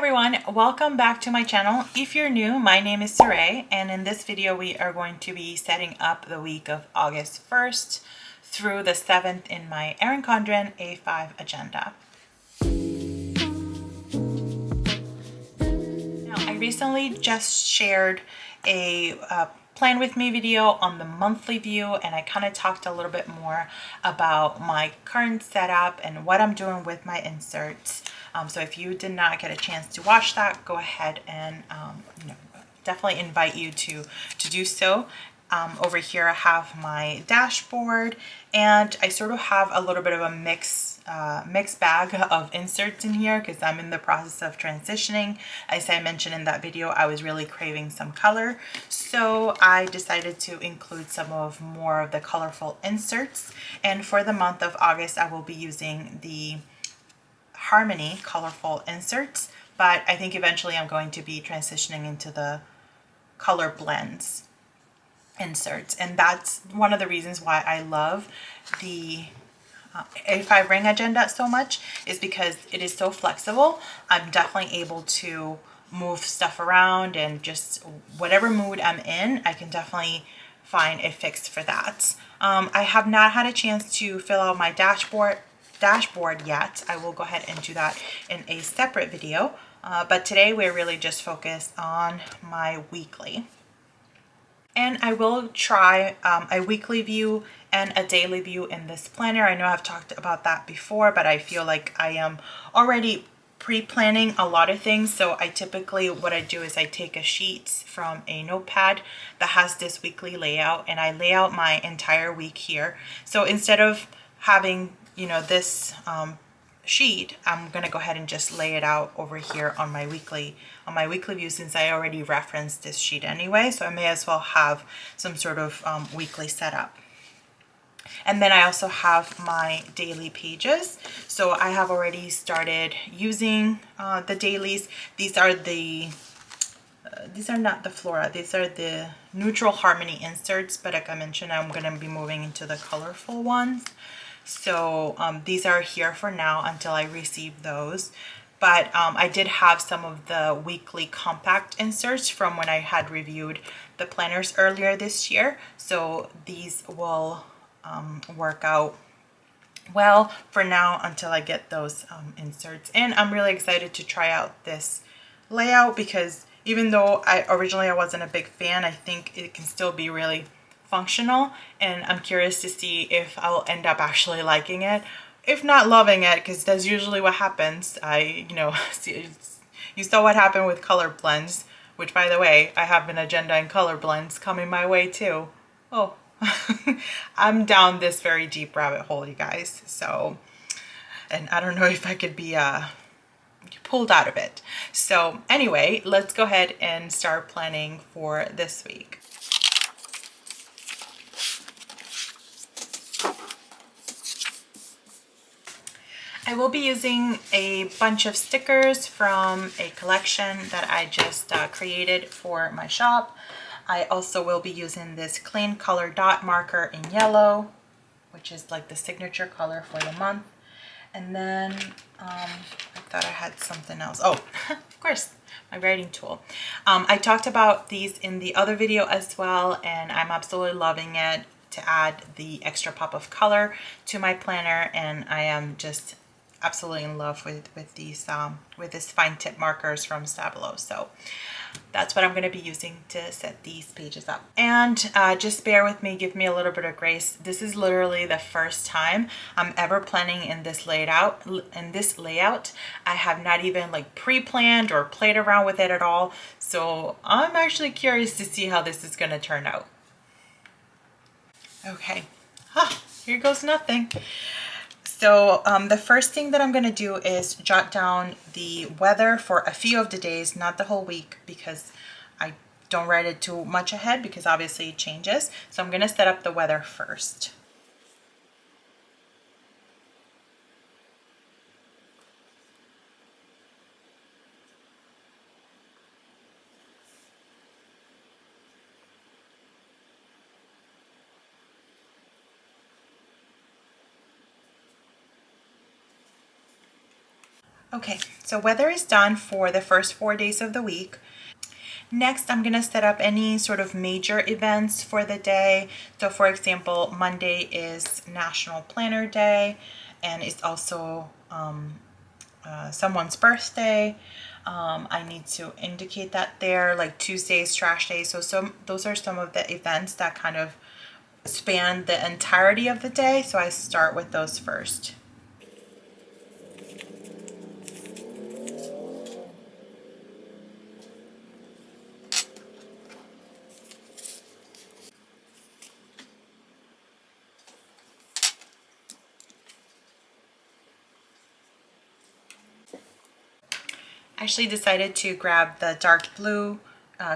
everyone, welcome back to my channel. If you're new, my name is Saray, and in this video we are going to be setting up the week of August 1st through the 7th in my Erin Condren A5 agenda. Now, I recently just shared a plan with me video on the monthly view, and I kind of talked a little bit more about my current setup and what I'm doing with my inserts. So if you did not get a chance to watch that, go ahead and definitely invite you to do so. Over here I have my dashboard, and I sort of have a little bit of a mixed bag of inserts in here because I'm in the process of transitioning. As I mentioned in that video, I was really craving some color, so I decided to include some of more of the colorful inserts. And for the month of August, I will be using the Harmony colorful inserts, but I think eventually I'm going to be transitioning into the color blends inserts, and that's one of the reasons why I love the A5 ring agenda so much, is because it is so flexible. I'm definitely able to move stuff around, and just whatever mood I'm in, I can definitely find a fix for that. I have not had a chance to fill out my dashboard yet. I will go ahead and do that in a separate video, but today we're really just focused on my weekly. And I will try a weekly view and a daily view in this planner. I know I've talked about that before, but I feel like I am already pre-planning a lot of things. So I typically, what I do is I take a sheet from a notepad that has this weekly layout, and I lay out my entire week here. So instead of having this sheet, I'm gonna go ahead and just lay it out over here on my weekly view, since I already referenced this sheet anyway, so I may as well have some sort of weekly setup. And then I also have my daily pages. So I have already started using the dailies. These are not the Flora, these are the neutral harmony inserts, but like I mentioned, I'm going to be moving into the colorful ones. So these are here for now until I receive those. But I did have some of the weekly compact inserts from when I had reviewed the planners earlier this year. So these will work out well for now until I get those inserts. And I'm really excited to try out this layout, because even though I wasn't a big fan, I think it can still be really functional, and I'm curious to see if I'll end up actually liking it, if not loving it, because that's usually what happens. You saw what happened with color blends, which, by the way, I have an agenda in color blends coming my way too. Oh, I'm down this very deep rabbit hole, you guys. So, and I don't know if I could be pulled out of it. So anyway, let's go ahead and start planning for this week. I will be using a bunch of stickers from a collection that I just created for my shop. I also will be using this clean color dot marker in yellow, which is like the signature color for the month. And then I thought I had something else. Oh, of course, my writing tool. I talked about these in the other video as well, and I'm absolutely loving it to add the extra pop of color to my planner, and I am just absolutely in love with these with this fine tip markers from Stabilo. So that's what I'm going to be using to set these pages up. And just bear with me, give me a little bit of grace. This is literally the first time I'm ever planning in this layout. I have not even like pre-planned or played around with it at all. So I'm actually curious to see how this is going to turn out. Okay, here goes nothing. So the first thing that I'm going to do is jot down the weather for a few of the days, not the whole week, because I don't write it too much ahead, because obviously it changes. So I'm going to set up the weather first. Okay, so weather is done for the first 4 days of the week. Next, I'm going to set up any sort of major events for the day. So for example, Monday is National Planner Day, and it's also someone's birthday. I need to indicate that there, like Tuesday's trash day. So those are some of the events that kind of span the entirety of the day. So I start with those first. I actually decided to grab the dark blue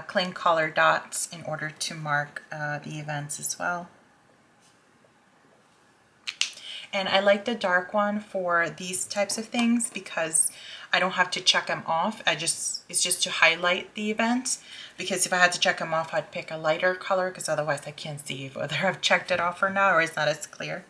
claim color dots in order to mark the events as well. And I like the dark one for these types of things because I don't have to check them off. It's just to highlight the event, because if I had to check them off, I'd pick a lighter color because otherwise I can't see whether I've checked it off or not, or it's not as clear.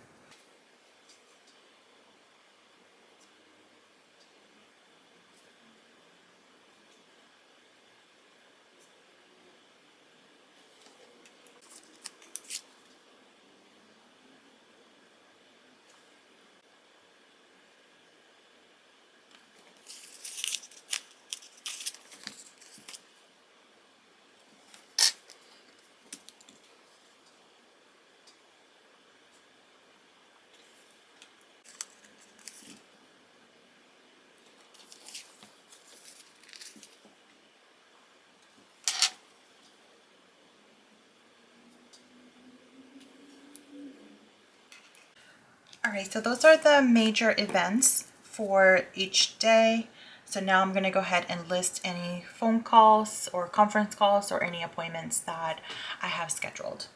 All right, so those are the major events for each day. So now I'm going to go ahead and list any phone calls or conference calls or any appointments that I have scheduled.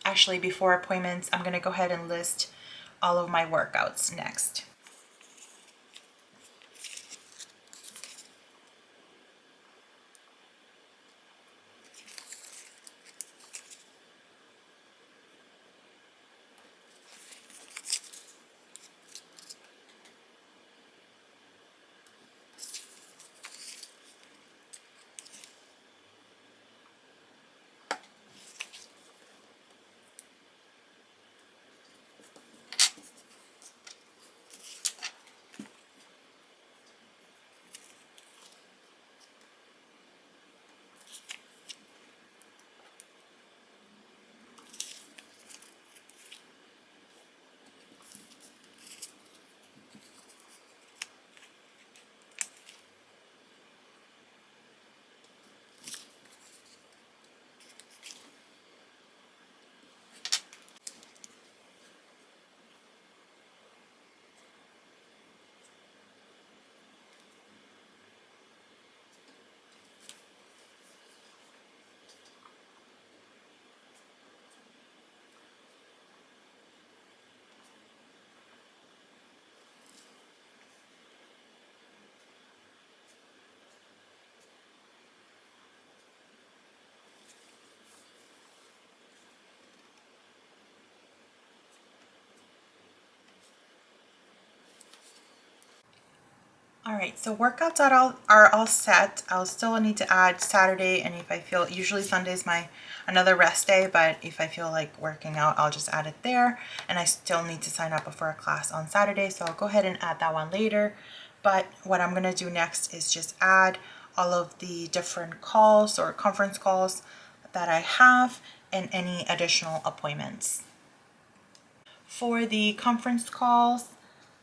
Actually, before appointments, I'm going to go ahead and list all of my workouts next. All right, so workouts are all set. I'll still need to add Saturday, and if I feel, usually Sunday's my another rest day, but if I feel like working out, I'll just add it there. And I still need to sign up for a class on Saturday, so I'll go ahead and add that one later. But what I'm gonna do next is just add all of the different calls or conference calls that I have and any additional appointments. For the conference calls,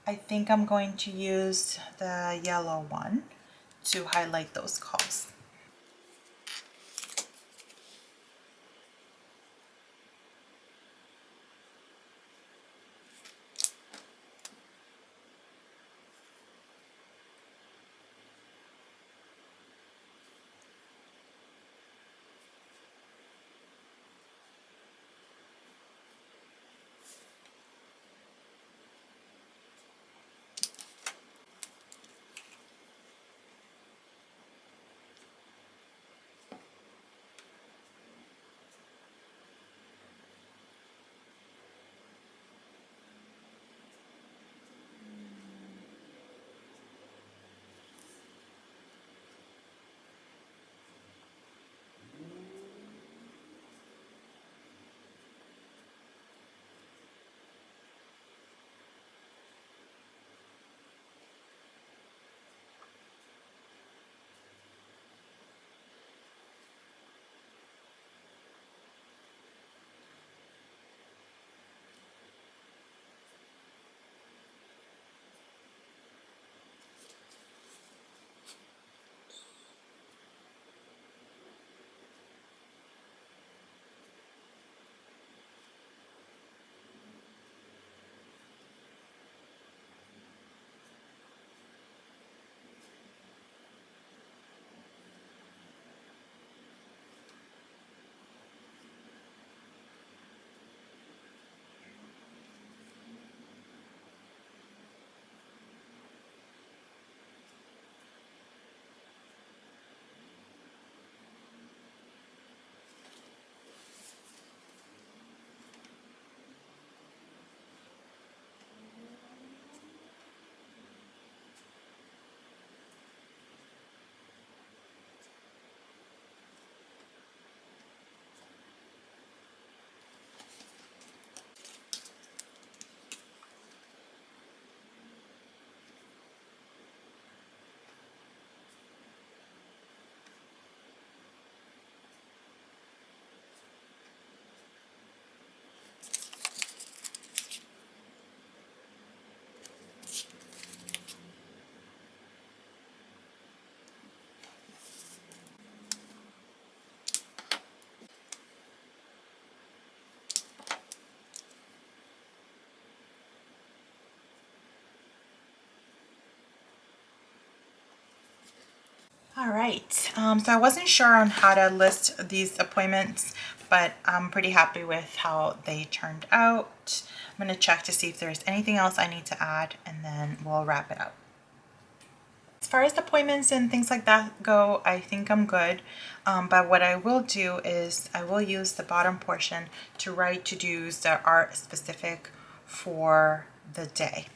I think I'm going to use the yellow one to highlight those calls. All right, so I wasn't sure on how to list these appointments, but I'm pretty happy with how they turned out. I'm going to check to see if there's anything else I need to add, and then we'll wrap it up. As far as appointments and things like that go, I think I'm good. But what I will do is I will use the bottom portion to write to-dos that are specific for the day.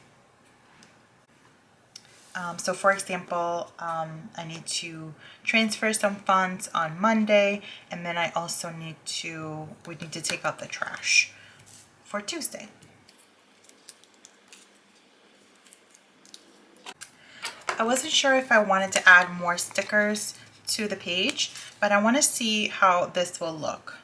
So for example, I need to transfer some funds on Monday, and then I also we need to take out the trash for Tuesday. I wasn't sure if I wanted to add more stickers to the page, but I want to see how this will look.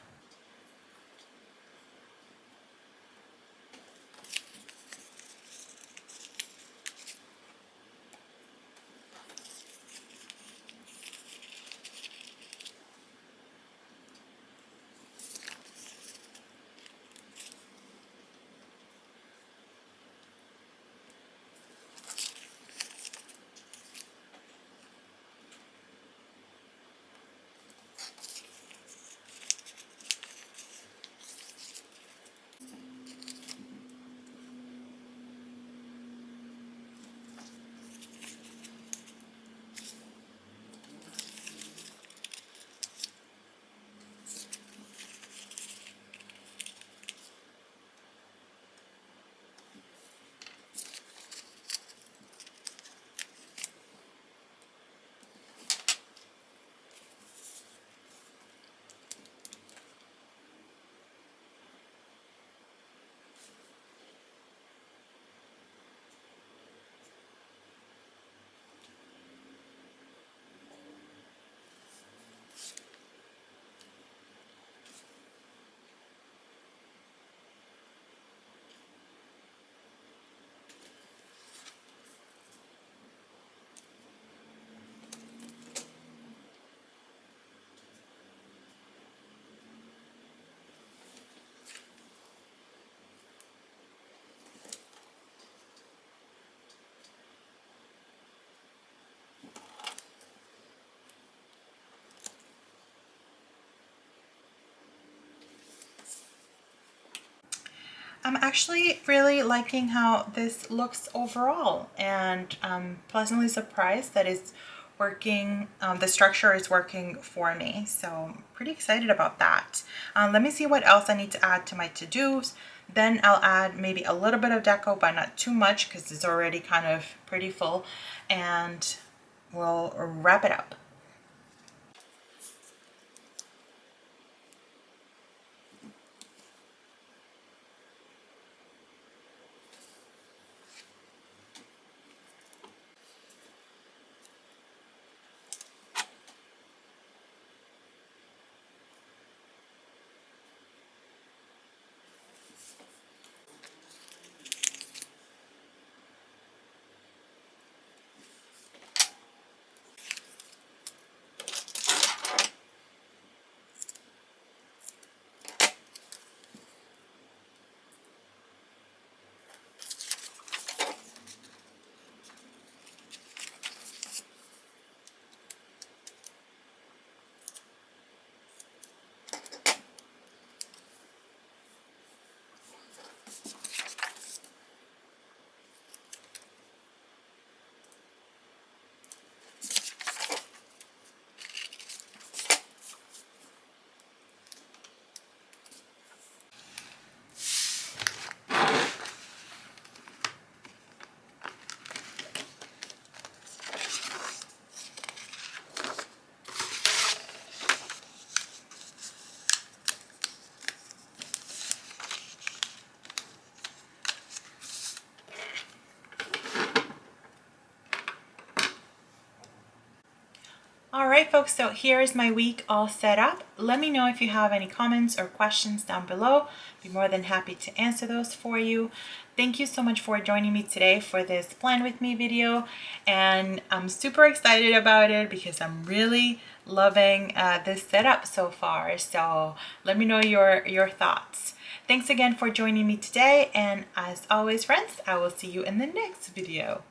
I'm actually really liking how this looks overall, and I'm pleasantly surprised that it's working. The structure is working for me, so I'm pretty excited about that. Let me see what else I need to add to my to-dos. Then I'll add maybe a little bit of deco, but not too much because it's already kind of pretty full, and we'll wrap it up. All right, folks, so here is my week all set up. Let me know if you have any comments or questions down below. Be more than happy to answer those for you. Thank you so much for joining me today for this Plan With Me video. And I'm super excited about it because I'm really loving this setup so far. So let me know your thoughts. Thanks again for joining me today. And as always, friends, I will see you in the next video.